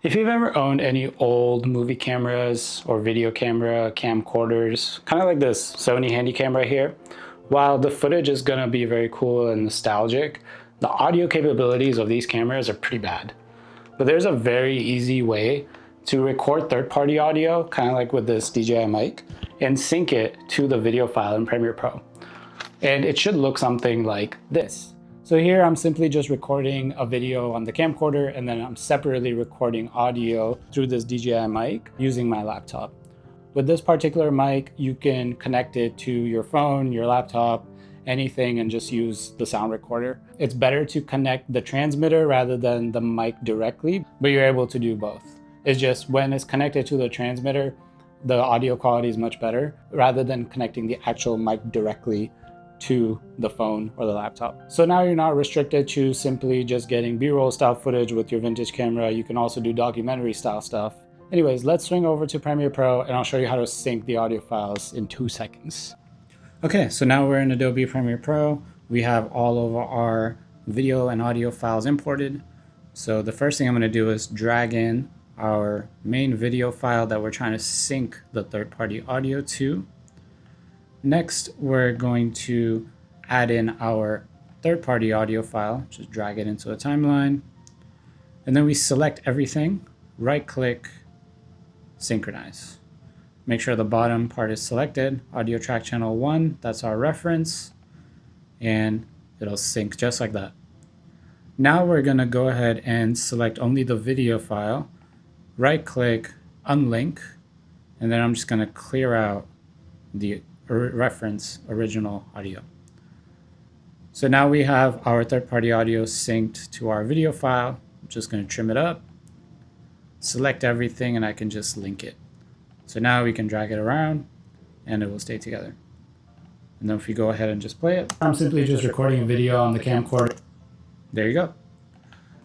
If you've ever owned any old movie cameras or video camera camcorders, kind of like this Sony Handycam right here, while the footage is going to be very cool and nostalgic, the audio capabilities of these cameras are pretty bad. But there's a very easy way to record third-party audio, kind of like with this DJI mic, and sync it to the video file in Premiere Pro. And it should look something like this. So here I'm simply just recording a video on the camcorder, and then I'm separately recording audio through this DJI mic using my laptop. With this particular mic, you can connect it to your phone, your laptop, anything, and just use the sound recorder. It's better to connect the transmitter rather than the mic directly, but you're able to do both. It's just when it's connected to the transmitter, the audio quality is much better rather than connecting the actual mic directly to the phone or the laptop. So now you're not restricted to simply just getting B-roll style footage with your vintage camera. You can also do documentary style stuff. Anyways, let's swing over to Premiere Pro and I'll show you how to sync the audio files in 2 seconds. Okay, so now we're in Adobe Premiere Pro. We have all of our video and audio files imported. So the first thing I'm going to do is drag in our main video file that we're trying to sync the third-party audio to. Next, we're going to add in our third-party audio file, just drag it into a timeline. And then we select everything, right-click, synchronize. Make sure the bottom part is selected, audio track channel 1, that's our reference, and it'll sync just like that. Now we're gonna go ahead and select only the video file, right-click, unlink, and then I'm just gonna clear out the reference original audio. So now we have our third-party audio synced to our video file. I'm just going to trim it up, select everything, and I can just link it. So now we can drag it around and it will stay together. And then if we go ahead and just play it, I'm simply just recording a video on the camcorder. There you go.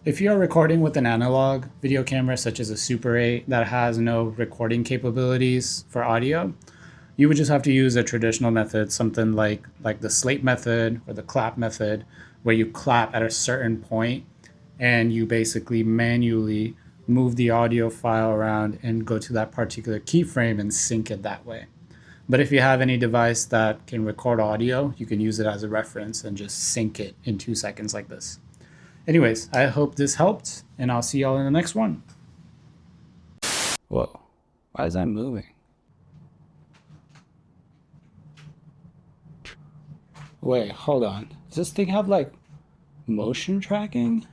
If you're recording with an analog video camera such as a Super 8 that has no recording capabilities for audio, you would just have to use a traditional method, something like the slate method or the clap method, where you clap at a certain point and you basically manually move the audio file around and go to that particular keyframe and sync it that way. But if you have any device that can record audio, you can use it as a reference and just sync it in 2 seconds like this. Anyways, I hope this helped, and I'll see y'all in the next one. Whoa, why is that moving? Wait, hold on. Does this thing have like motion tracking?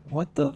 What the